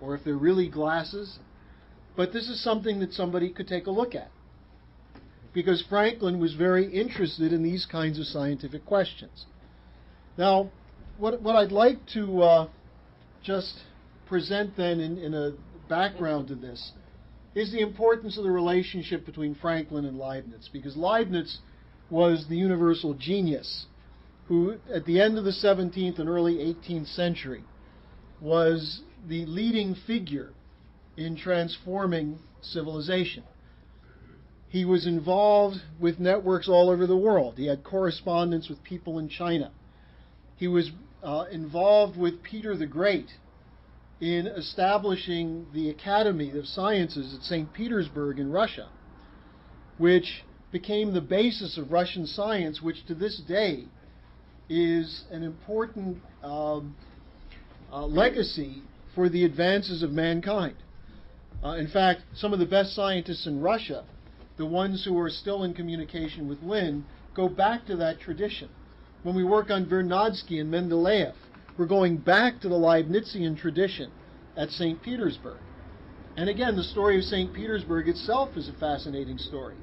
or if they're really glasses. But this is something that somebody could take a look at, because Franklin was very interested in these kinds of scientific questions. Now, what I'd like to just present then in a background to this is the importance of the relationship between Franklin and Leibniz, because Leibniz was the universal genius who, at the end of the 17th and early 18th century, was the leading figure in transforming civilization. He was involved with networks all over the world. He had correspondence with people in China. He was involved with Peter the Great in establishing the Academy of Sciences at St. Petersburg in Russia, which became the basis of Russian science, which to this day is an important legacy for the advances of mankind. In fact, some of the best scientists in Russia, the ones who are still in communication with Lynn, go back to that tradition. When we work on Vernadsky and Mendeleev, we're going back to the Leibnizian tradition at St. Petersburg. And again, the story of St. Petersburg itself is a fascinating story.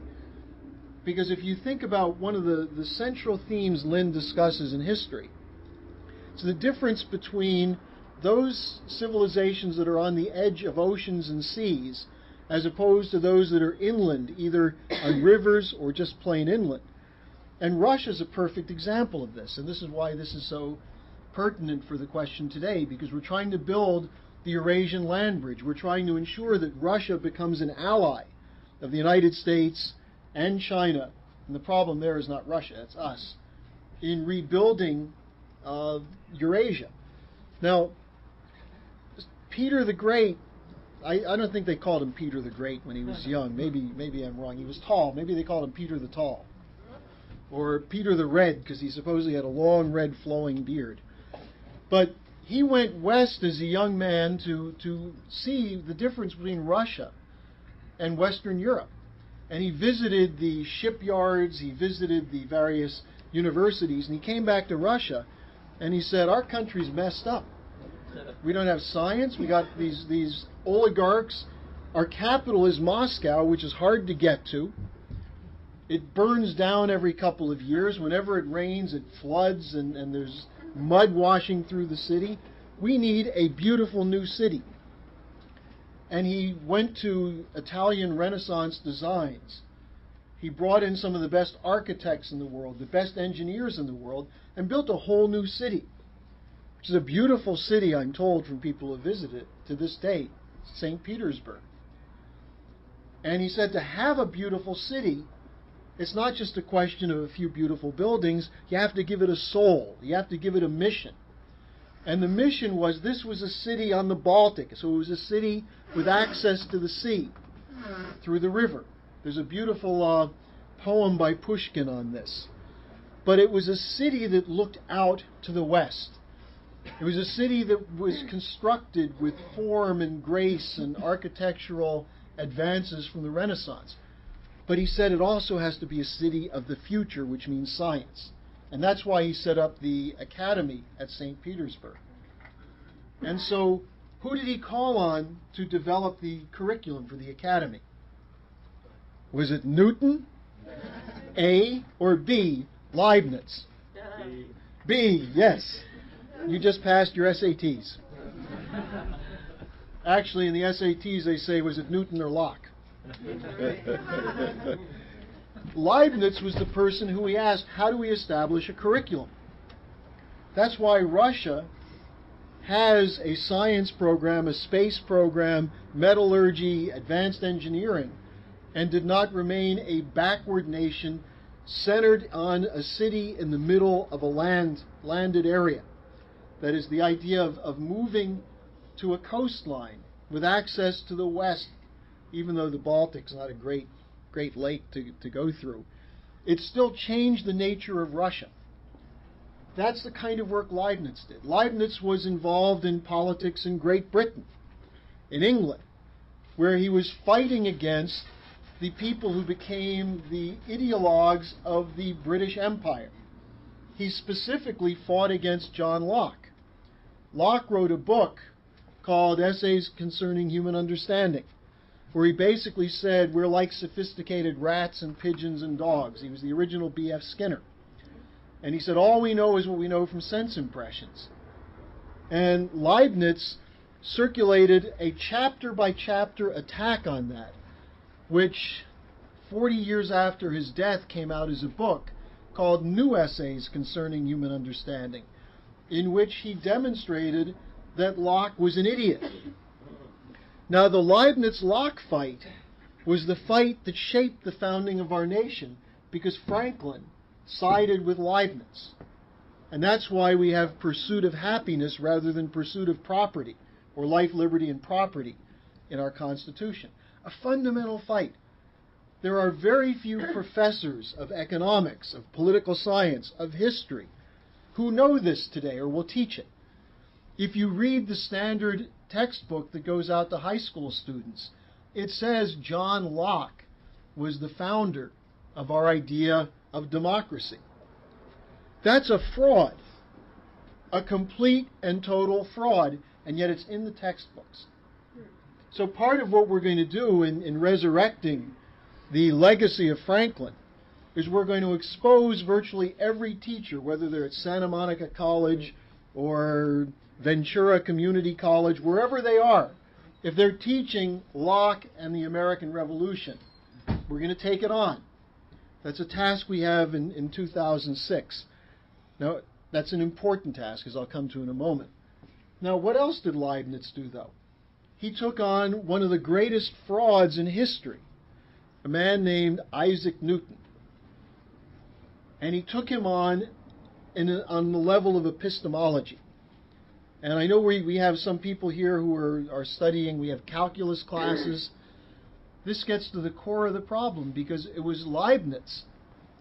Because if you think about one of the central themes Lynn discusses in history, it's the difference between those civilizations that are on the edge of oceans and seas as opposed to those that are inland, either on rivers or just plain inland. And Russia is a perfect example of this, and this is why this is so pertinent for the question today, because we're trying to build the Eurasian land bridge. We're trying to ensure that Russia becomes an ally of the United States and China, and the problem there is not Russia, it's us, in rebuilding Eurasia. Now, Peter the Great, I don't think they called him Peter the Great when he was young. Maybe I'm wrong. He was tall. Maybe they called him Peter the Tall. Or Peter the Red, because he supposedly had a long red flowing beard. But he went west as a young man to see the difference between Russia and Western Europe. And he visited the shipyards, he visited the various universities, and he came back to Russia and he said, our country's messed up. We don't have science, we got these oligarchs. Our capital is Moscow, which is hard to get to. It burns down every couple of years. Whenever it rains, it floods, and there's mud washing through the city. We need a beautiful new city. And he went to Italian Renaissance designs. He brought in some of the best architects in the world, the best engineers in the world, and built a whole new city, which is a beautiful city, I'm told, from people who visit it to this day, St. Petersburg. And he said to have a beautiful city, it's not just a question of a few beautiful buildings. You have to give it a soul. You have to give it a mission. And the mission was, this was a city on the Baltic, so it was a city with access to the sea through the river. There's a beautiful poem by Pushkin on this. But it was a city that looked out to the west. It was a city that was constructed with form and grace and architectural advances from the Renaissance. But he said it also has to be a city of the future, which means science. And that's why he set up the Academy at St. Petersburg. And so, who did he call on to develop the curriculum for the Academy? Was it Newton, A, or B, Leibniz? B, yes. You just passed your SATs. Actually, in the SATs they say, was it Newton or Locke? Leibniz was the person who we asked, how do we establish a curriculum? That's why Russia has a science program, a space program, metallurgy, advanced engineering, and did not remain a backward nation centered on a city in the middle of a landed area. That is the idea of moving to a coastline with access to the west, even though the Baltic's not a great lake to go through. It still changed the nature of Russia. That's the kind of work Leibniz did. Leibniz was involved in politics in Great Britain, in England, where he was fighting against the people who became the ideologues of the British Empire. He specifically fought against John Locke. Locke wrote a book called Essays Concerning Human Understanding, where he basically said we're like sophisticated rats and pigeons and dogs. He was the original B.F. Skinner. And he said all we know is what we know from sense impressions. And Leibniz circulated a chapter-by-chapter attack on that, which 40 years after his death came out as a book called New Essays Concerning Human Understanding, in which he demonstrated that Locke was an idiot. Now, the Leibniz-Locke fight was the fight that shaped the founding of our nation, because Franklin sided with Leibniz. And that's why we have pursuit of happiness rather than pursuit of property, or life, liberty, and property in our Constitution. A fundamental fight. There are very few professors of economics, of political science, of history, who know this today or will teach it. If you read the standard textbook that goes out to high school students, it says John Locke was the founder of our idea of democracy. That's a fraud, a complete and total fraud, and yet it's in the textbooks. So part of what we're going to do in resurrecting the legacy of Franklin is we're going to expose virtually every teacher, whether they're at Santa Monica College or Ventura Community College, wherever they are, if they're teaching Locke and the American Revolution, we're going to take it on. That's a task we have in 2006. Now, that's an important task, as I'll come to in a moment. Now, what else did Leibniz do, though? He took on one of the greatest frauds in history, a man named Isaac Newton. And he took him on the level of epistemology. And I know we have some people here who are studying, we have calculus classes. This gets to the core of the problem, because it was Leibniz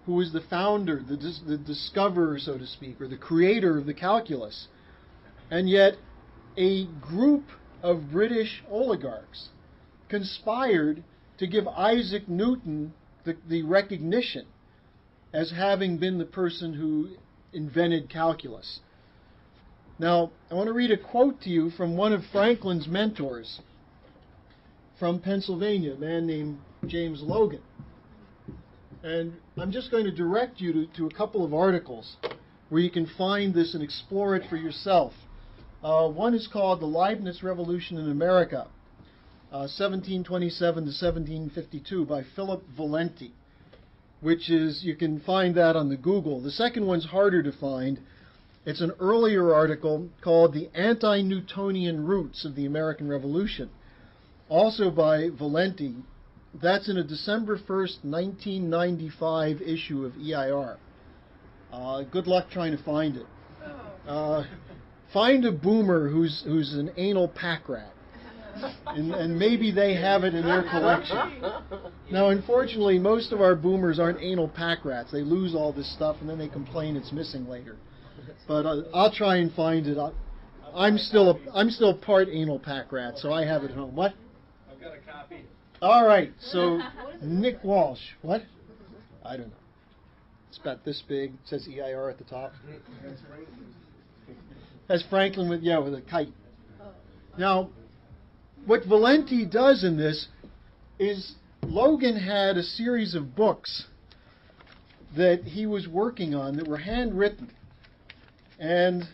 who was the founder, the discoverer, so to speak, or the creator of the calculus. And yet a group of British oligarchs conspired to give Isaac Newton the recognition as having been the person who invented calculus. Now, I want to read a quote to you from one of Franklin's mentors from Pennsylvania, a man named James Logan. And I'm just going to direct you to a couple of articles where you can find this and explore it for yourself. One is called The Leibniz Revolution in America, 1727 to 1752, by Philip Valenti, which is, you can find that on the Google. The second one's harder to find. It's an earlier article called The Anti-Newtonian Roots of the American Revolution, also by Valenti. That's in a December 1st, 1995 issue of EIR. Good luck trying to find it. Find a boomer who's an anal pack rat, and maybe they have it in their collection. Now, unfortunately, most of our boomers aren't anal pack rats. They lose all this stuff, and then they complain it's missing later. But I'll try and find it. I'm still part anal pack rat, so I have it at home. What? I've got a copy. All right. So Nick Walsh. What? I don't know. It's about this big. It says EIR at the top. That's Franklin with a kite. Now, what Valenti does in this is Logan had a series of books that he was working on that were handwritten. And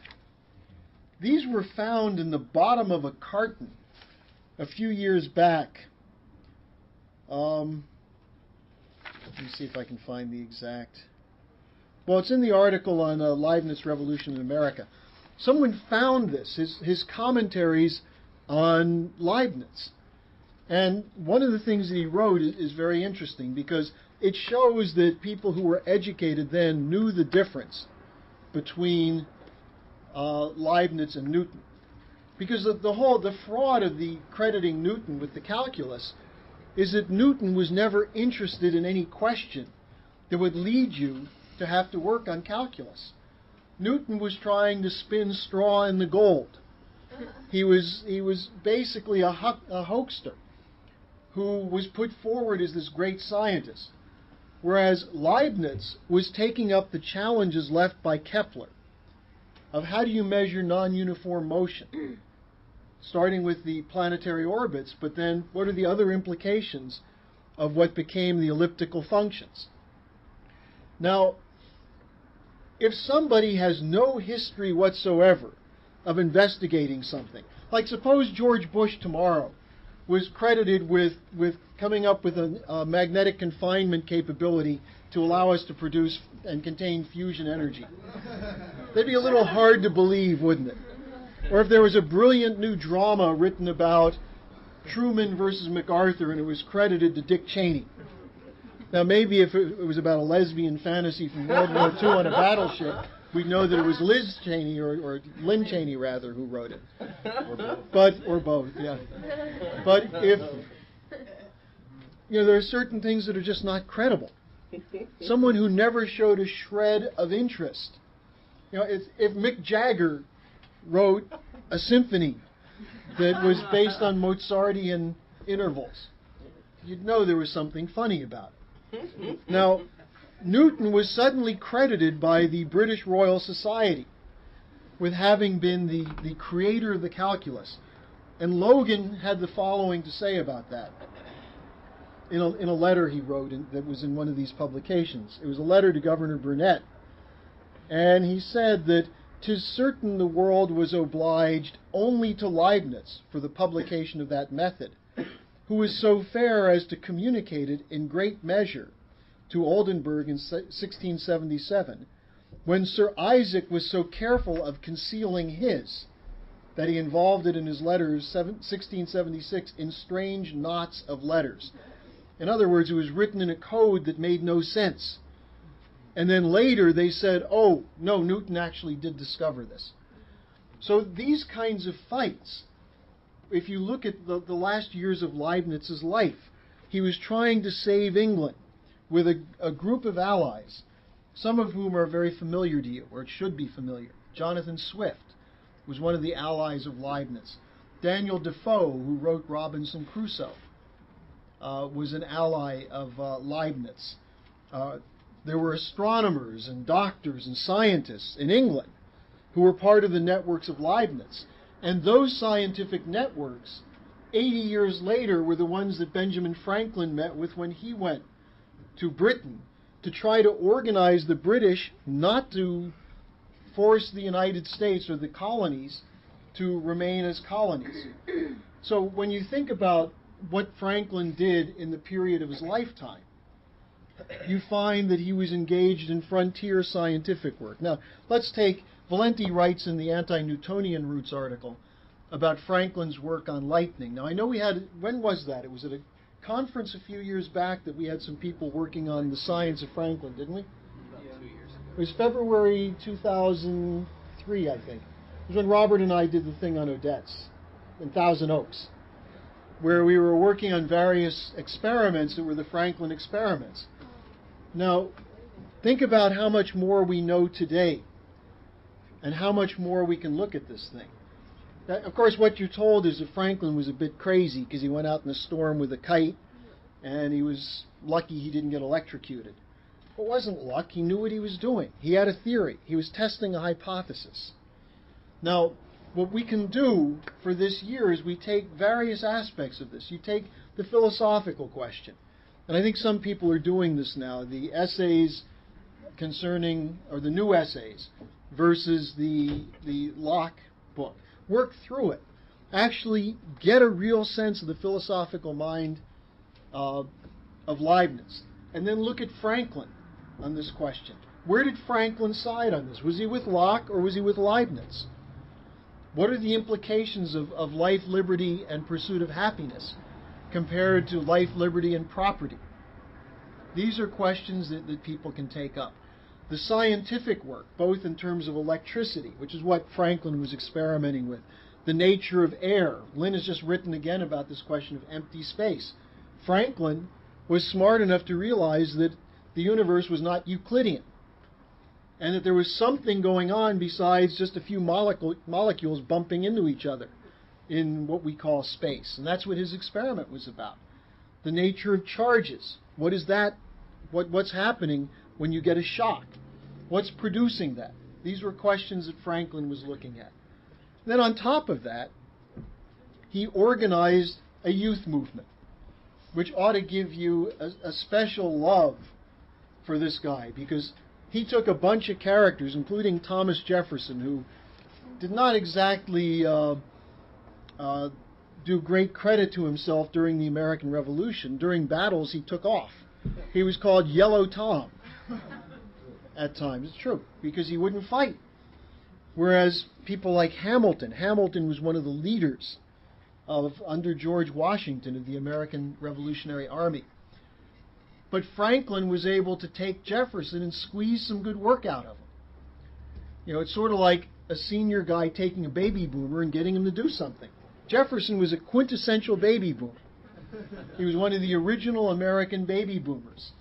these were found in the bottom of a carton a few years back. Let me see if I can find the exact. Well, it's in the article on Leibniz Revolution in America. Someone found this, his commentaries on Leibniz. And one of the things that he wrote is very interesting, because it shows that people who were educated then knew the difference between Leibniz and Newton. Because the fraud of the crediting Newton with the calculus is that Newton was never interested in any question that would lead you to have to work on calculus. Newton was trying to spin straw in the gold. He was basically a hoaxer who was put forward as this great scientist, whereas Leibniz was taking up the challenges left by Kepler of how do you measure non-uniform motion. starting with the planetary orbits, but then what are the other implications of what became the elliptical functions? Now, if somebody has no history whatsoever of investigating something, like suppose George Bush tomorrow was credited with coming up with a magnetic confinement capability to allow us to produce and contain fusion energy. That'd be a little hard to believe, wouldn't it? Or if there was a brilliant new drama written about Truman versus MacArthur and it was credited to Dick Cheney. Now maybe if it was about a lesbian fantasy from World War II on a battleship, we'd know that it was Liz Cheney or Lynn Cheney rather who wrote it. Or both, yeah. But if there are certain things that are just not credible. Someone who never showed a shred of interest. If Mick Jagger wrote a symphony that was based on Mozartian intervals, you'd know there was something funny about it. Now, Newton was suddenly credited by the British Royal Society with having been the creator of the calculus. And Logan had the following to say about that in a letter he wrote that was in one of these publications. It was a letter to Governor Burnet. And he said that "'tis certain the world was obliged only to Leibniz for the publication of that method, who was so fair as to communicate it in great measure to Oldenburg in 1677, when Sir Isaac was so careful of concealing his, that he involved it in his letters 1676 in strange knots of letters." In other words, it was written in a code that made no sense. And then later they said, oh, no, Newton actually did discover this. So these kinds of fights, if you look at the last years of Leibniz's life, he was trying to save England with a group of allies, some of whom are very familiar to you, or it should be familiar. Jonathan Swift was one of the allies of Leibniz. Daniel Defoe, who wrote Robinson Crusoe, was an ally of Leibniz. There were astronomers and doctors and scientists in England who were part of the networks of Leibniz. And those scientific networks, 80 years later, were the ones that Benjamin Franklin met with when he went to Britain to try to organize the British not to force the United States or the colonies to remain as colonies. So when you think about what Franklin did in the period of his lifetime, you find that he was engaged in frontier scientific work. Now, let's take, Valenti writes in the Anti-Newtonian Roots article about Franklin's work on lightning. Now, I know we had, when was that? It was at a conference a few years back that we had some people working on the science of Franklin, didn't we? About 2 years ago. It was February 2003, I think. It was when Robert and I did the thing on Odette's in Thousand Oaks, where we were working on various experiments that were the Franklin experiments. Now, think about how much more we know today and how much more we can look at this thing. Now, of course, what you're told is that Franklin was a bit crazy because he went out in a storm with a kite and he was lucky he didn't get electrocuted. It wasn't luck. He knew what he was doing. He had a theory. He was testing a hypothesis. Now, what we can do for this year is we take various aspects of this. You take the philosophical question. And I think some people are doing this now. The essays concerning, or the new essays, versus the Locke book. Work through it. Actually get a real sense of the philosophical mind of Leibniz. And then look at Franklin on this question. Where did Franklin side on this? Was he with Locke or was he with Leibniz? What are the implications of life, liberty, and pursuit of happiness compared to life, liberty, and property? These are questions that people can take up. The scientific work, both in terms of electricity, which is what Franklin was experimenting with, the nature of air. Lynn has just written again about this question of empty space. Franklin was smart enough to realize that the universe was not Euclidean, and that there was something going on besides just a few molecules bumping into each other in what we call space. And that's what his experiment was about. The nature of charges. What is that? What's happening when you get a shock? What's producing that? These were questions that Franklin was looking at. Then on top of that, he organized a youth movement, which ought to give you a special love for this guy, because he took a bunch of characters, including Thomas Jefferson, who did not exactly do great credit to himself during the American Revolution. During battles, he took off. He was called Yellow Tom at times. It's true, because he wouldn't fight. Whereas people like Hamilton was one of the leaders under George Washington of the American Revolutionary Army. But Franklin was able to take Jefferson and squeeze some good work out of him. You know, it's sort of like a senior guy taking a baby boomer and getting him to do something. Jefferson was a quintessential baby boomer. He was one of the original American baby boomers.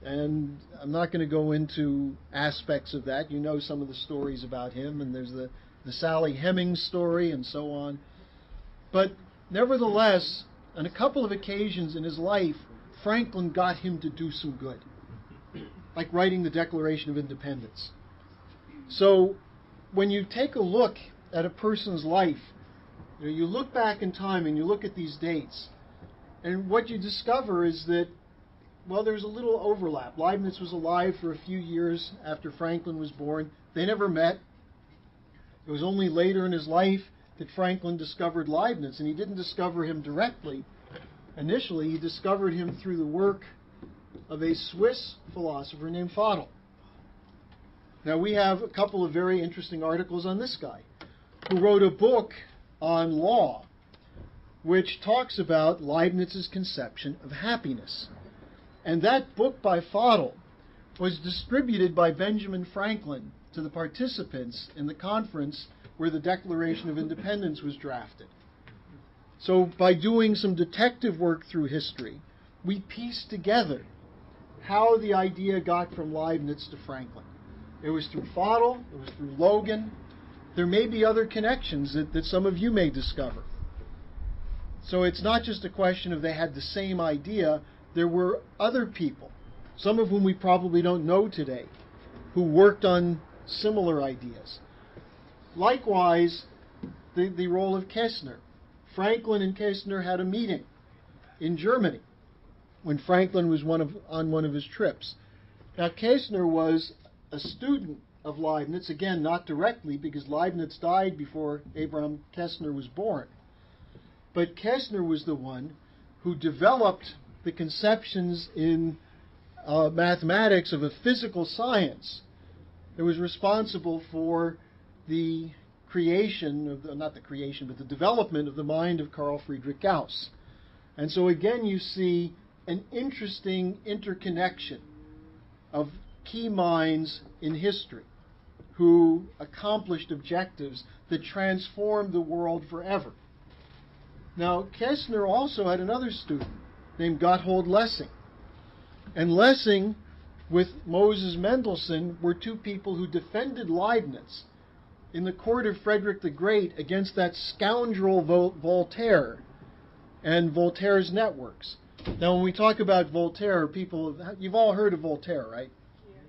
And I'm not going to go into aspects of that. You know some of the stories about him, and there's the Sally Hemings story and so on. But nevertheless, on a couple of occasions in his life, Franklin got him to do some good, like writing the Declaration of Independence. So when you take a look at a person's life, you look back in time and you look at these dates, and what you discover is that, well, there's a little overlap. Leibniz was alive for a few years after Franklin was born. They never met. It was only later in his life that Franklin discovered Leibniz, and he didn't discover him directly. Initially, he discovered him through the work of a Swiss philosopher named Fadl. Now, we have a couple of very interesting articles on this guy, who wrote a book on law, which talks about Leibniz's conception of happiness. And that book by Fadl was distributed by Benjamin Franklin to the participants in the conference where the Declaration of Independence was drafted. So by doing some detective work through history, we pieced together how the idea got from Leibniz to Franklin. It was through Fadl, it was through Logan. There may be other connections that some of you may discover. So it's not just a question of they had the same idea. There were other people, some of whom we probably don't know today, who worked on similar ideas. Likewise, the role of Kessner. Franklin and Kessner had a meeting in Germany when Franklin was on one of his trips. Now, Kessner was a student of Leibniz, again, not directly, because Leibniz died before Abraham Kessner was born. But Kessner was the one who developed the conceptions in mathematics of a physical science that was responsible for the creation of the development of the mind of Carl Friedrich Gauss. And so again you see an interesting interconnection of key minds in history who accomplished objectives that transformed the world forever. Now, Kessner also had another student named Gotthold Lessing. And Lessing, with Moses Mendelssohn, were two people who defended Leibniz in the court of Frederick the Great against that scoundrel Voltaire and Voltaire's networks. Now, when we talk about Voltaire, you've all heard of Voltaire, right? Yeah.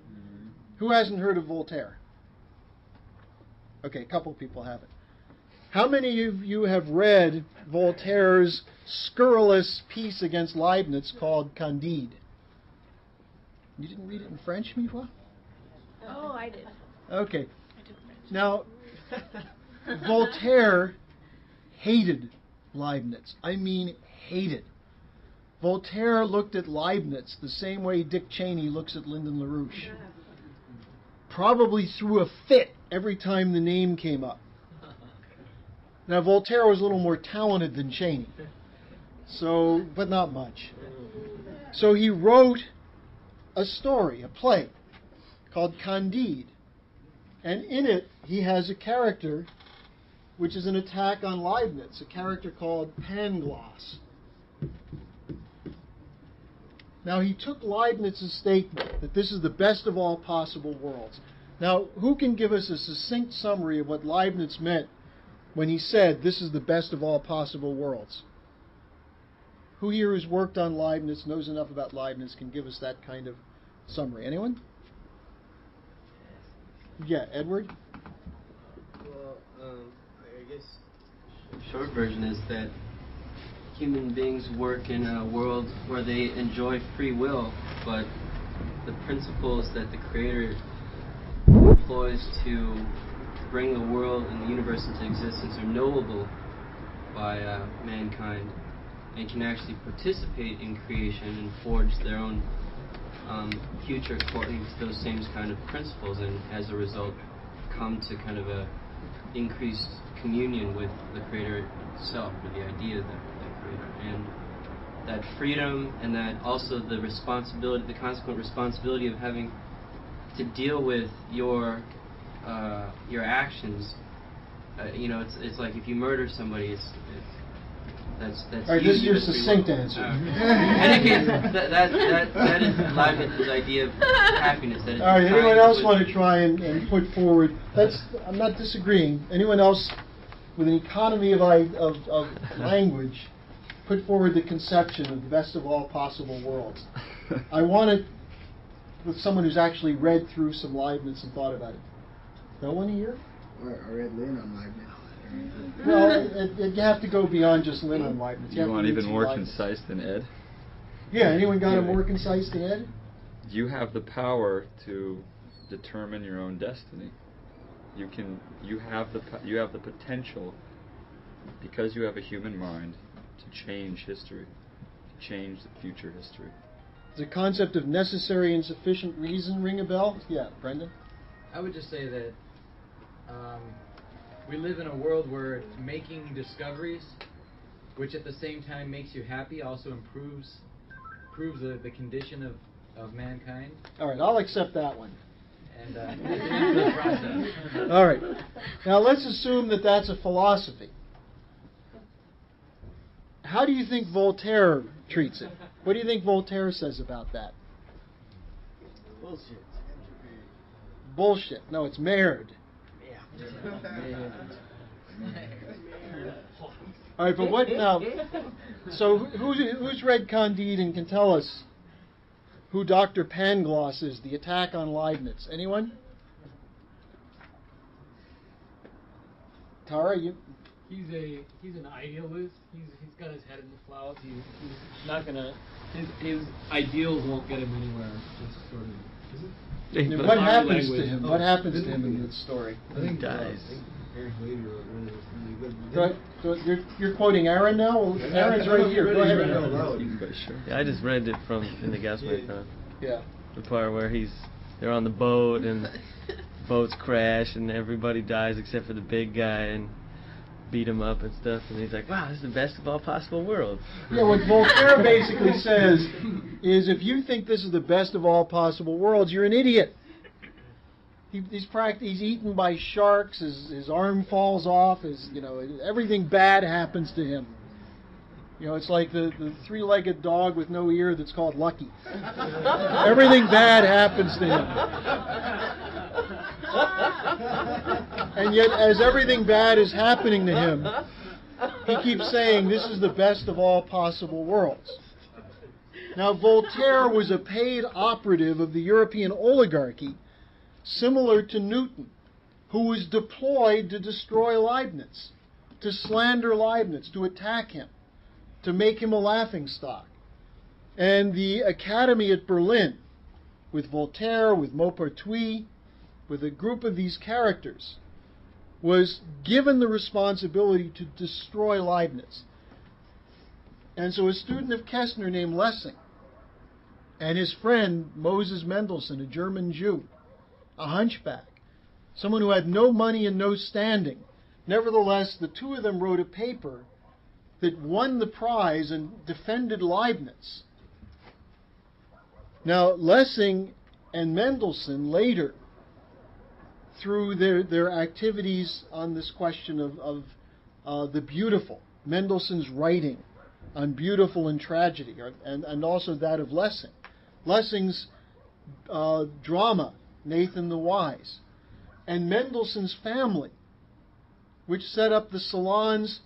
Who hasn't heard of Voltaire? Okay, a couple people haven't. How many of you have read Voltaire's scurrilous piece against Leibniz called Candide? You didn't read it in French, Miwa? Oh, I did. Okay. I took French. Now, Voltaire hated Leibniz. I mean, hated. Voltaire looked at Leibniz the same way Dick Cheney looks at Lyndon LaRouche. Probably threw a fit every time the name came up. Now, Voltaire was a little more talented than Cheney, but not much. So he wrote a story, a play, called Candide. And in it, he has a character which is an attack on Leibniz, a character called Pangloss. Now, he took Leibniz's statement that this is the best of all possible worlds. Now, who can give us a succinct summary of what Leibniz meant when he said this is the best of all possible worlds? Who here who's worked on Leibniz, knows enough about Leibniz, can give us that kind of summary? Anyone? Yeah, Edward? Well, I guess short version is that human beings work in a world where they enjoy free will, but the principles that the Creator employs to bring the world and the universe into existence are knowable by mankind, and can actually participate in creation and forge their own future according to those same kind of principles, and as a result come to kind of a increased communion with the Creator itself, or the idea of the Creator. And that freedom, and that also the responsibility, the consequent responsibility of having to deal with your actions. It's like if you murder somebody, that's all right, this is your succinct answer. In any case, that is Leibniz's idea of happiness. That All right, anyone else want to try and put forward? I'm not disagreeing. Anyone else with an economy of language put forward the conception of the best of all possible worlds? I want it with someone who's actually read through some Leibniz and thought about it. No one here? I read Lynn on Leibniz. Well, you have to go beyond just Lynn on Leibniz. You want even more concise than Ed? Yeah, anyone got a more concise than Ed? You have the power to determine your own destiny. You have the potential, because you have a human mind, to change history, to change the future history. Does the concept of necessary and sufficient reason ring a bell? Yeah, Brendan? I would just say that we live in a world where making discoveries, which at the same time makes you happy, also improves the condition of mankind. All right, I'll accept that one. And it's a process. All right. Now let's assume that that's a philosophy. How do you think Voltaire treats it? What do you think Voltaire says about that? Bullshit. Bullshit. No, it's merde. All right, but what now? So who's read Candide and can tell us who Dr. Pangloss is? The Attack on Leibniz. Anyone? Tara, you? He's an idealist. He's got his head in the clouds. He's not gonna. His ideals won't get him anywhere. Just sort of. What happens to him? What happens to him in this story? I think he dies. Eric Later wrote one of those really good. Right. So you're quoting Aaron now? Well, Aaron's right here. Go ahead. Aaron. Yeah, I just read it from in the gas marathon. Yeah. The part where they're on the boat and boats crash and everybody dies except for the big guy and beat him up and stuff, and he's like, wow, this is the best of all possible worlds. Yeah, what Voltaire basically says is, if you think this is the best of all possible worlds, you're an idiot. He's eaten by sharks, his arm falls off, everything bad happens to him. It's like the three-legged dog with no ear that's called Lucky. Everything bad happens to him. And yet, as everything bad is happening to him, he keeps saying, this is the best of all possible worlds. Now, Voltaire was a paid operative of the European oligarchy, similar to Newton, who was deployed to destroy Leibniz, to slander Leibniz, to attack him, to make him a laughingstock. And the Academy at Berlin, with Voltaire, with Maupertuis, with a group of these characters, was given the responsibility to destroy Leibniz. And so a student of Kästner named Lessing and his friend Moses Mendelssohn, a German Jew, a hunchback, someone who had no money and no standing, nevertheless, the two of them wrote a paper that won the prize and defended Leibniz. Now, Lessing and Mendelssohn later, through their activities on this question of the beautiful, Mendelssohn's writing on beautiful and tragedy, and also that of Lessing. Lessing's drama, Nathan the Wise, and Mendelssohn's family, which set up the salons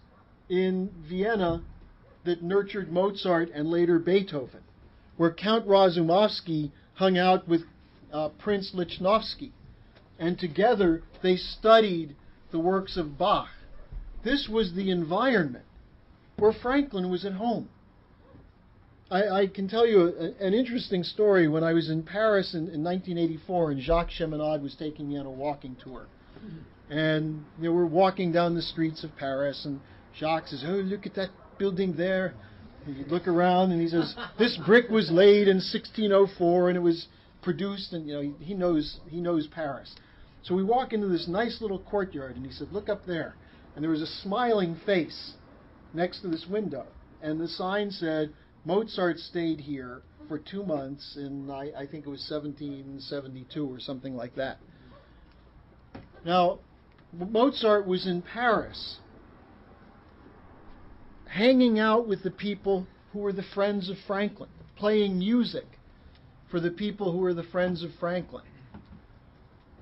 in Vienna that nurtured Mozart and later Beethoven, where Count Razumovsky hung out with Prince Lichnowsky, and together they studied the works of Bach, this was the environment where Franklin was at home. I can tell you an interesting story. When I was in Paris in 1984, and Jacques Cheminade was taking me on a walking tour. And we're walking down the streets of Paris, and Jacques says, "Oh, look at that building there." And you look around, and he says, "This brick was laid in 1604, and it was produced," and he knows Paris. So we walk into this nice little courtyard, and he said, "Look up there." And there was a smiling face next to this window, and the sign said, "Mozart stayed here for 2 months in, I think it was 1772 or something like that." Now, Mozart was in Paris, hanging out with the people who were the friends of Franklin, playing music for the people who were the friends of Franklin.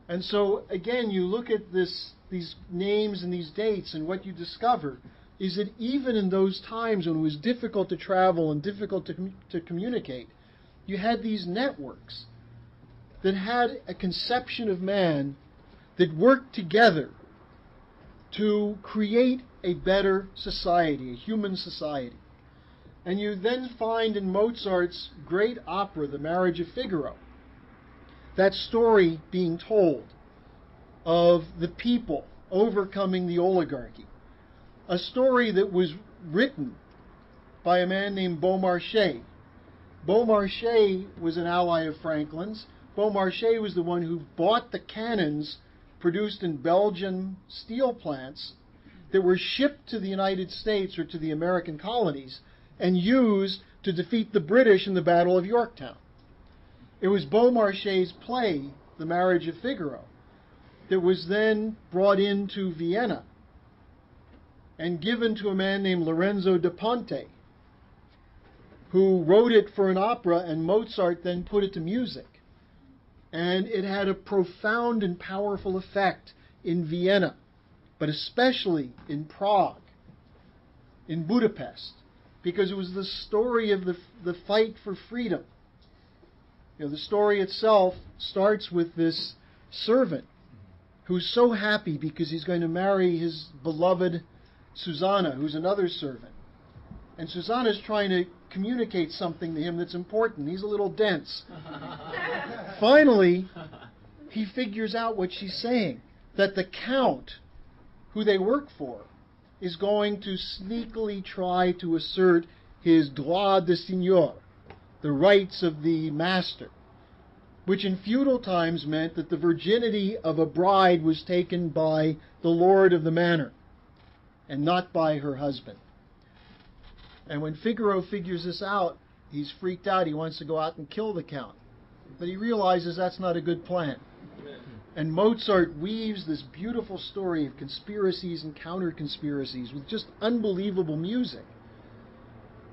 And so, again, you look at these names and these dates, and what you discover is that even in those times when it was difficult to travel and difficult to communicate, you had these networks that had a conception of man that worked together to create a better society, a human society. And you then find in Mozart's great opera, The Marriage of Figaro, that story being told of the people overcoming the oligarchy. A story that was written by a man named Beaumarchais. Beaumarchais was an ally of Franklin's. Beaumarchais was the one who bought the cannons produced in Belgian steel plants that were shipped to the United States or to the American colonies and used to defeat the British in the Battle of Yorktown. It was Beaumarchais' play, The Marriage of Figaro, that was then brought into Vienna and given to a man named Lorenzo da Ponte, who wrote it for an opera, and Mozart then put it to music. And it had a profound and powerful effect in Vienna, but especially in Prague, in Budapest, because it was the story of the fight for freedom. The story itself starts with this servant who's so happy because he's going to marry his beloved Susanna, who's another servant. And Susanna's trying to communicate something to him that's important. He's a little dense. Finally, he figures out what she's saying, that the count, who they work for, is going to sneakily try to assert his droit de seigneur, the rights of the master, which in feudal times meant that the virginity of a bride was taken by the lord of the manor and not by her husband. And when Figaro figures this out, he's freaked out. He wants to go out and kill the count. But he realizes that's not a good plan. And Mozart weaves this beautiful story of conspiracies and counter-conspiracies with just unbelievable music.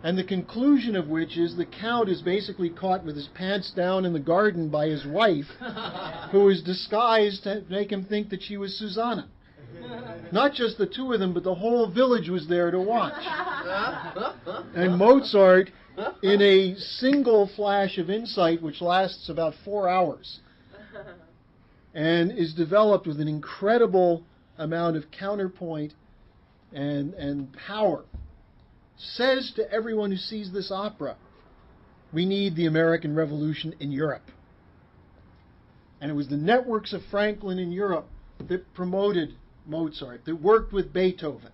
And the conclusion of which is the count is basically caught with his pants down in the garden by his wife, who is disguised to make him think that she was Susanna. Not just the two of them, but the whole village was there to watch. And Mozart, in a single flash of insight, which lasts about 4 hours, and is developed with an incredible amount of counterpoint and power, says to everyone who sees this opera, we need the American Revolution in Europe. And it was the networks of Franklin in Europe that promoted Mozart, that worked with Beethoven.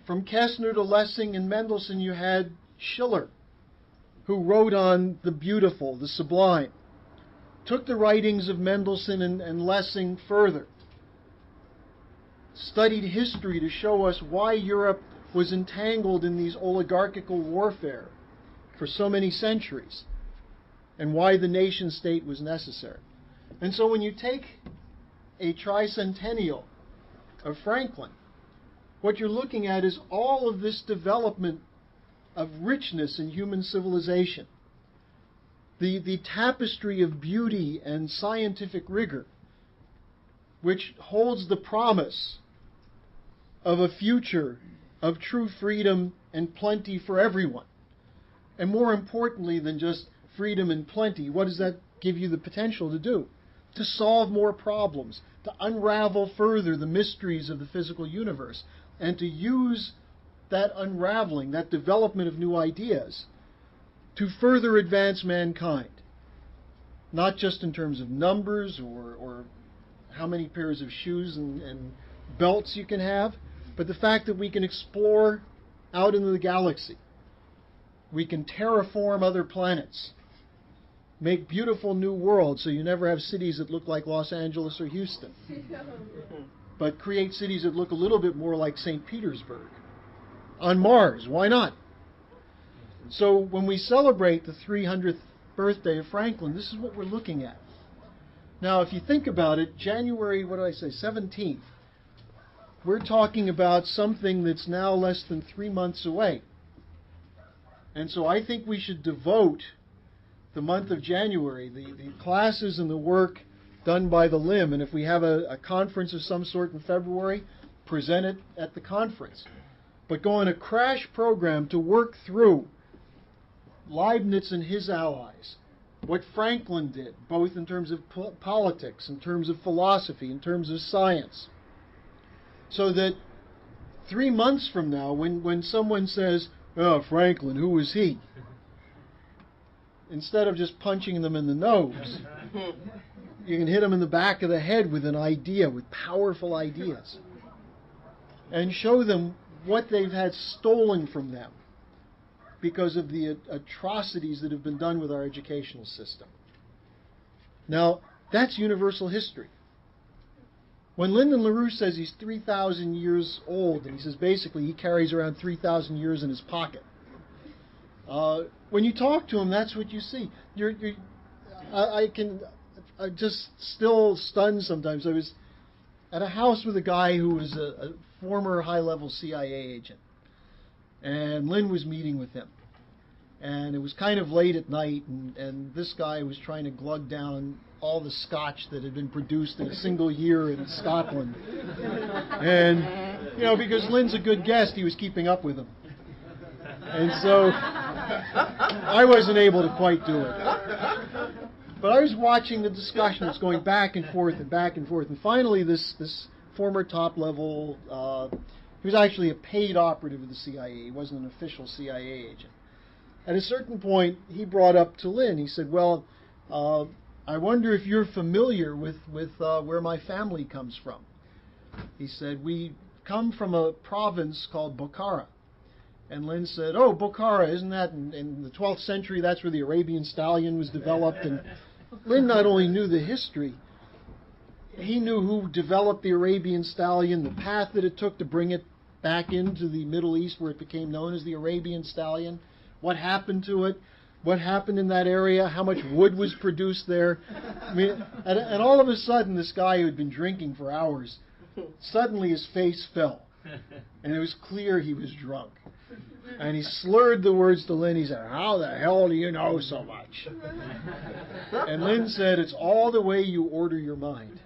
From Kessner to Lessing and Mendelssohn, you had Schiller, who wrote on the beautiful, the sublime, took the writings of Mendelssohn and Lessing further, studied history to show us why Europe was entangled in these oligarchical warfare for so many centuries, and why the nation state was necessary. And so when you take a tricentennial of Franklin, what you're looking at is all of this development of richness in human civilization, the tapestry of beauty and scientific rigor, which holds the promise of a future of true freedom and plenty for everyone. And more importantly than just freedom and plenty, what does that give you the potential to do? to solve more problems, to unravel further the mysteries of the physical universe, and to use that unraveling, that development of new ideas, to further advance mankind. Not just in terms of numbers or how many pairs of shoes and belts you can have, but the fact that we can explore out into the galaxy. We can terraform other planets, make beautiful new worlds so you never have cities that look like Los Angeles or Houston, but create cities that look a little bit more like St. Petersburg. On Mars, why not? So when we celebrate the 300th birthday of Franklin, this is what we're looking at. Now, if you think about it, January, 17th, we're talking about something that's now less than 3 months away. And so I think we should devote the month of January, the classes and the work done by the LIM, and if we have a conference of some sort in February, present it at the conference. But go on a crash program to work through Leibniz and his allies, what Franklin did, both in terms of politics, in terms of philosophy, in terms of science. So that 3 months from now, when someone says, "Oh, Franklin, who was he?" instead of just punching them in the nose, you can hit them in the back of the head with an idea, with powerful ideas, and show them what they've had stolen from them because of the atrocities that have been done with our educational system. Now, that's universal history. When Lyndon LaRouche says he's 3,000 years old, and he says basically he carries around 3,000 years in his pocket, when you talk to him, that's what you see. I'm just still stunned sometimes. I was at a house with a guy who was a former high-level CIA agent, and Lynn was meeting with him. And it was kind of late at night, and this guy was trying to glug down all the scotch that had been produced in a single year in Scotland. And, because Lynn's a good guest, he was keeping up with him. And so I wasn't able to quite do it. But I was watching the discussion. It's going back and forth and back and forth. And finally, this former top-level, he was actually a paid operative of the CIA. He wasn't an official CIA agent. At a certain point, he brought up to Lynn, he said, "Well, I wonder if you're familiar with where my family comes from." He said, "We come from a province called Bokhara." And Lynn said, "Oh, Bokhara, isn't that in the 12th century, that's where the Arabian stallion was developed?" And Lynn not only knew the history, he knew who developed the Arabian stallion, the path that it took to bring it back into the Middle East where it became known as the Arabian stallion, what happened to it, what happened in that area, how much wood was produced there. I mean, and all of a sudden, this guy who had been drinking for hours, suddenly his face fell. And it was clear he was drunk. And he slurred the words to Lynn. He said, "How the hell do you know so much?" And Lynn said, "It's all the way you order your mind."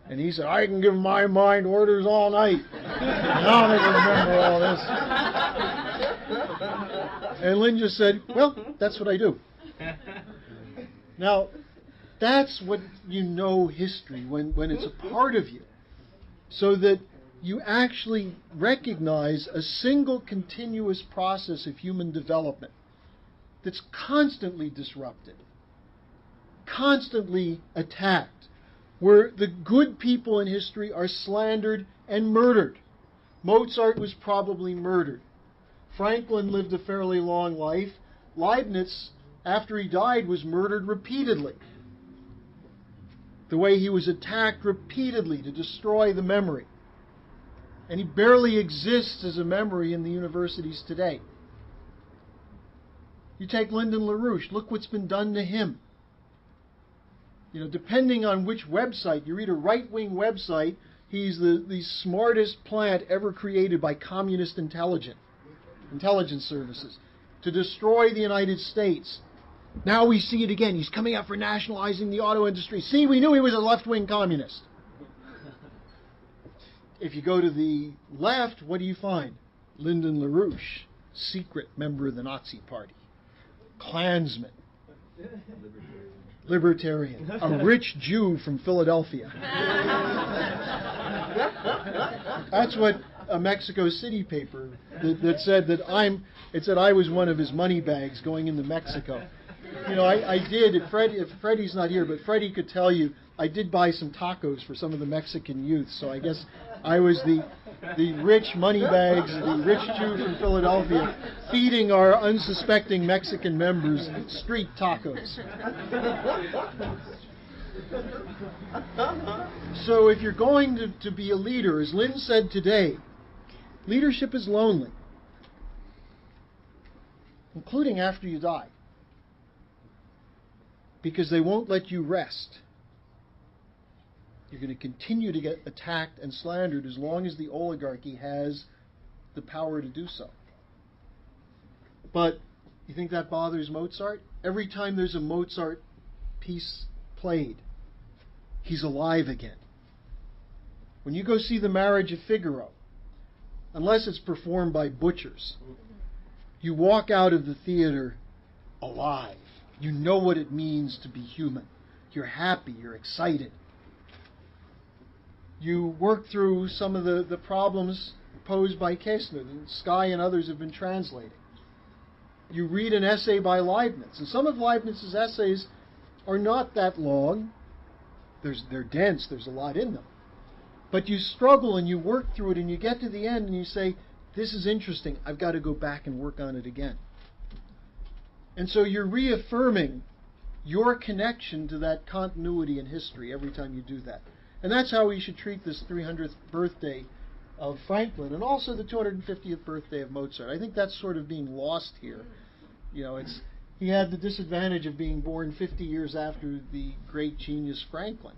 And he said, "I can give my mind orders all night. And I'll never remember all this." And Lynn just said, "Well, that's what I do." Now, that's what you know history, when it's a part of you. So that you actually recognize a single continuous process of human development that's constantly disrupted, constantly attacked, where the good people in history are slandered and murdered. Mozart was probably murdered. Franklin lived a fairly long life. Leibniz, after he died, was murdered repeatedly. The way he was attacked repeatedly to destroy the memory. And he barely exists as a memory in the universities today. You take Lyndon LaRouche, look what's been done to him. Depending on which website, you read a right-wing website, he's the smartest plant ever created by communist intelligence services to destroy the United States. Now we see it again. He's coming out for nationalizing the auto industry. See, we knew he was a left-wing communist. If you go to the left, what do you find? Lyndon LaRouche, secret member of the Nazi Party, Klansman, libertarian, a rich Jew from Philadelphia. That's what a Mexico City paper that said that it said I was one of his money bags going into Mexico. You know, I did, if Freddie's not here, but Freddie could tell you, I did buy some tacos for some of the Mexican youth, so I guess I was the rich money bags, the rich Jew from Philadelphia, feeding our unsuspecting Mexican members street tacos. So if you're going to be a leader, as Lynn said today, leadership is lonely, including after you die, because they won't let you rest. You're going to continue to get attacked and slandered as long as the oligarchy has the power to do so. But you think that bothers Mozart? Every time there's a Mozart piece played, he's alive again. When you go see the Marriage of Figaro, unless it's performed by butchers, you walk out of the theater alive. You know what it means to be human. You're happy, you're excited. You work through some of the problems posed by Kessner, and Sky and others have been translating. You read an essay by Leibniz, and some of Leibniz's essays are not that long. They're dense, there's a lot in them. But you struggle and you work through it, and you get to the end and you say, this is interesting, I've got to go back and work on it again. And so you're reaffirming your connection to that continuity in history every time you do that. And that's how we should treat this 300th birthday of Franklin, and also the 250th birthday of Mozart. I think that's sort of being lost here. You know, he had the disadvantage of being born 50 years after the great genius Franklin.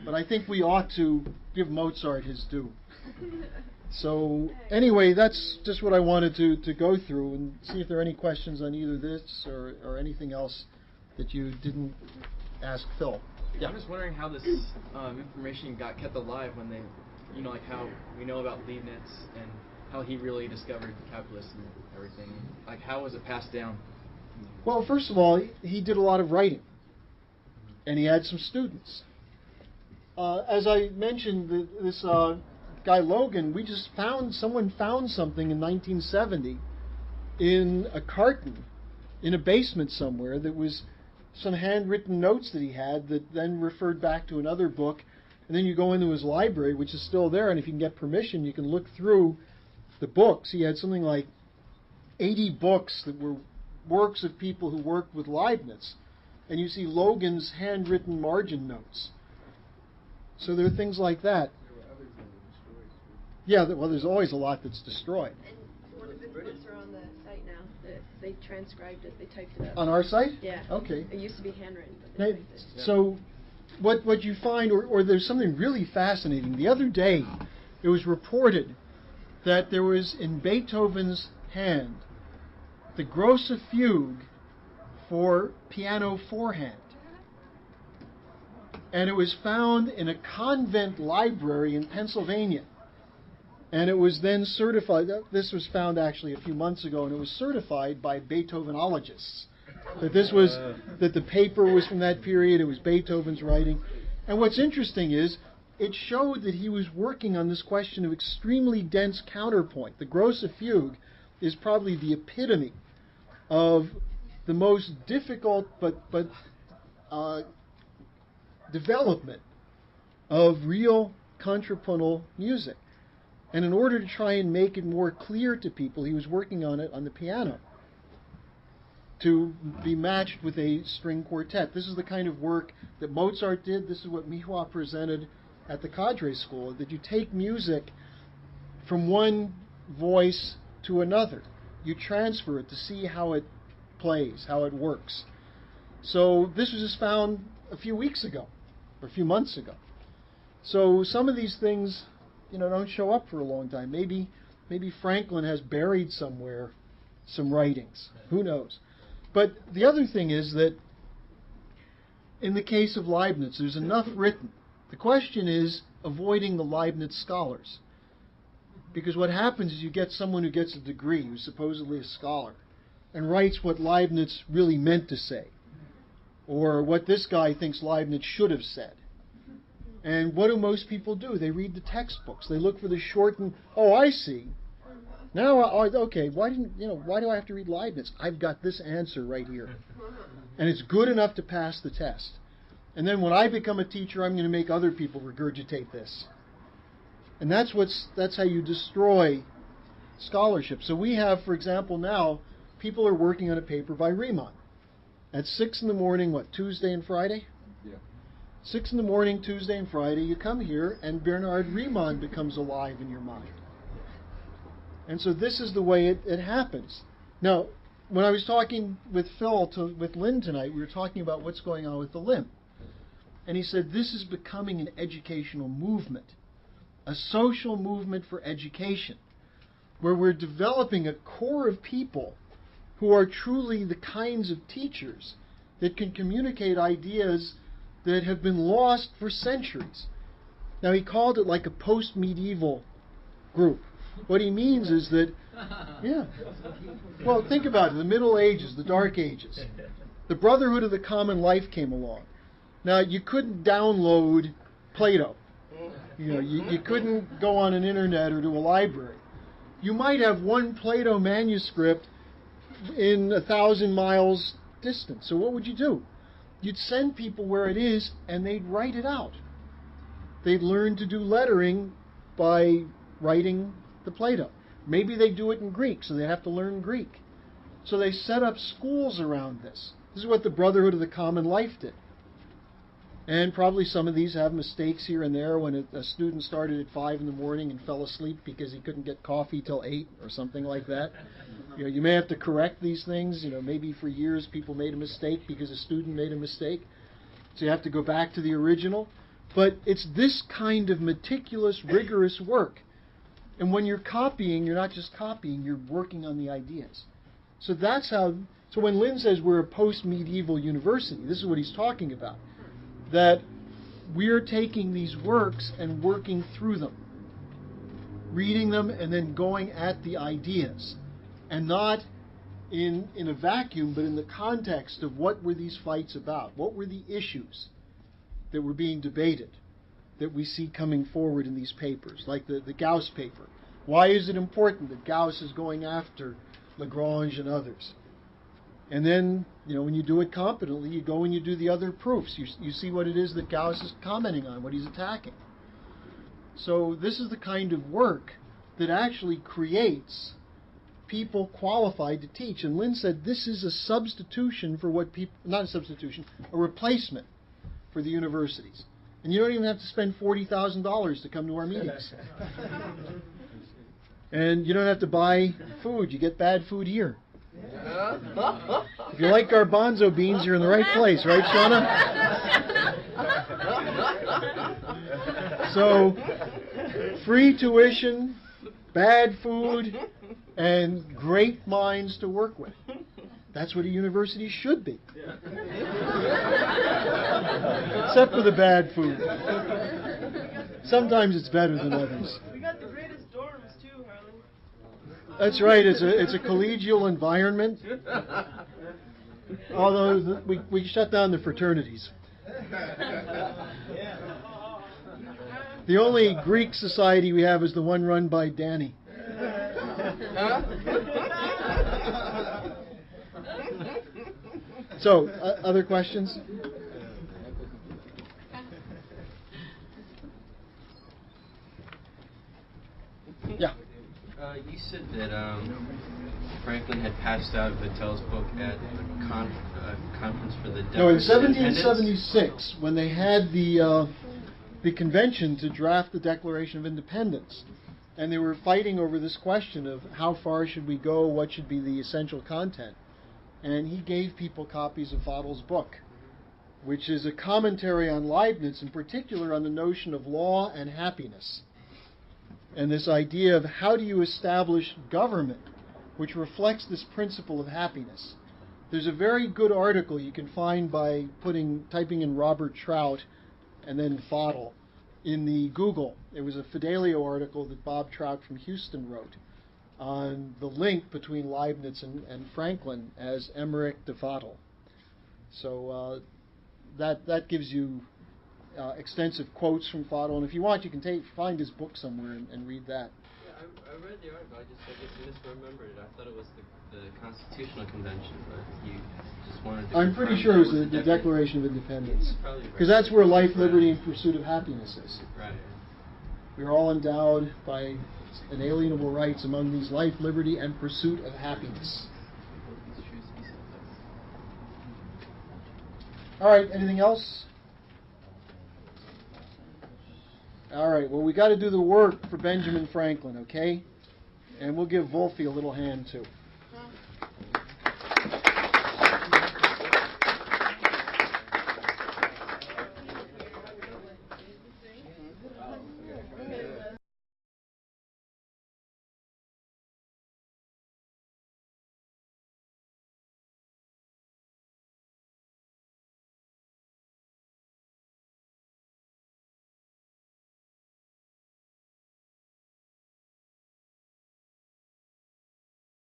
But I think we ought to give Mozart his due. So anyway, that's just what I wanted to go through and see if there are any questions on either this or anything else that you didn't ask Phil. Yeah. I'm just wondering how this information got kept alive when they, you know, like how we know about Leibniz and how he really discovered calculus and everything. Like, how was it passed down? Well, first of all, he did a lot of writing, and he had some students. As I mentioned, this guy Logan, someone found something in 1970 in a carton in a basement somewhere that was some handwritten notes that he had that then referred back to another book. And then you go into his library, which is still there, and if you can get permission, you can look through the books. He had something like 80 books that were works of people who worked with Leibniz. And you see Logan's handwritten margin notes. So there are things like that. Yeah, well, there's always a lot that's destroyed. And one of the books are on the site now. They transcribed it. They typed it up. On our site? Yeah. Okay. It used to be handwritten, but they typed it. So what you find, or there's something really fascinating. The other day, it was reported that there was in Beethoven's hand the grosse fugue for piano four-hand. And it was found in a convent library in Pennsylvania. And it was then certified. This was found actually a few months ago, and it was certified by Beethovenologists. That the paper was from that period. It was Beethoven's writing. And what's interesting is it showed that he was working on this question of extremely dense counterpoint. The grosse fugue is probably the epitome of the most difficult but development of real contrapuntal music. And in order to try and make it more clear to people, he was working on it on the piano to be matched with a string quartet. This is the kind of work that Mozart did. This is what Mihua presented at the Cadre School, that you take music from one voice to another. You transfer it to see how it plays, how it works. So this was just found a few weeks ago, or a few months ago. So some of these things, don't show up for a long time. Maybe Franklin has buried somewhere some writings. Who knows? But the other thing is that in the case of Leibniz, there's enough written. The question is avoiding the Leibniz scholars. Because what happens is you get someone who gets a degree, who's supposedly a scholar, and writes what Leibniz really meant to say. or what this guy thinks Leibniz should have said. And what do most people do? They read the textbooks. They look for the shortened, oh, I see. Now, okay, why do I have to read Leibniz? I've got this answer right here. And it's good enough to pass the test. And then when I become a teacher, I'm going to make other people regurgitate this. And that's how you destroy scholarship. So we have, for example, now, people are working on a paper by Riemann. At 6 in the morning, Tuesday and Friday? Yeah. 6 in the morning, Tuesday and Friday, you come here, and Bernard Riemann becomes alive in your mind. And so this is the way it happens. Now, when I was talking with with Lynn tonight, we were talking about what's going on with the limb. And he said this is becoming an educational movement, a social movement for education, where we're developing a core of people who are truly the kinds of teachers that can communicate ideas that have been lost for centuries. Now, he called it like a post-medieval group. What he means is that, yeah, well, think about it, the Middle Ages, the Dark Ages. The Brotherhood of the Common Life came along. Now, you couldn't download Plato. You couldn't go on an internet or to a library. You might have one Plato manuscript in 1,000 miles distance. So what would you do? You'd send people where it is, and they'd write it out. They'd learn to do lettering by writing the Plato. Maybe they do it in Greek, so they have to learn Greek. So they set up schools around this. This is what the Brotherhood of the Common Life did. And probably some of these have mistakes here and there when a student started at 5 in the morning and fell asleep because he couldn't get coffee till 8 or something like that. You may have to correct these things. Maybe for years people made a mistake because a student made a mistake. So you have to go back to the original. But it's this kind of meticulous, rigorous work. And when you're copying, you're not just copying, you're working on the ideas. So that's how, so when Lynn says we're a post-medieval university, this is what he's talking about. That we're taking these works and working through them. Reading them and then going at the ideas. And not in a vacuum, but in the context of what were these fights about? What were the issues that were being debated that we see coming forward in these papers, like the Gauss paper? Why is it important that Gauss is going after Lagrange and others? And then, when you do it competently, you go and you do the other proofs. You see what it is that Gauss is commenting on, what he's attacking. So this is the kind of work that actually creates people qualified to teach. And Lynn said this is a substitution for what people, not a substitution, a replacement for the universities. And you don't even have to spend $40,000 to come to our meetings. And you don't have to buy food. You get bad food here. If you like garbanzo beans, you're in the right place, right, Shauna? So, free tuition, bad food, and great minds to work with. That's what a university should be. Except for the bad food. Sometimes it's better than others. We got the greatest dorms too, Harley. That's right. It's a collegial environment. Although we shut down the fraternities. The only Greek society we have is the one run by Danny. So, other questions? Yeah. You said that Franklin had passed out Vattel's book at a conference for the No, in Declaration of Independence. 1776, when they had the convention to draft the Declaration of Independence, and they were fighting over this question of how far should we go, what should be the essential content. And he gave people copies of Vattel's book, which is a commentary on Leibniz, in particular on the notion of law and happiness. And this idea of how do you establish government which reflects this principle of happiness. There's a very good article you can find by typing in Robert Trout and then Vattel in the Google. It was a Fidelio article that Bob Trout from Houston wrote on the link between Leibniz and Franklin as Emmerich de Vattel. So that gives you extensive quotes from Fadl, and if you want, you can find his book somewhere and read that. Yeah, I read the article. I just misremembered it. I thought it was the Constitutional Convention, but you just wanted to. I'm pretty sure it was the Declaration of Independence, Probably because that's where life, liberty, and pursuit of happiness is. Right. We are all endowed by inalienable rights, among these life, liberty, and pursuit of happiness. All right, anything else? All right, well, we got to do the work for Benjamin Franklin, okay? And we'll give Wolfie a little hand, too.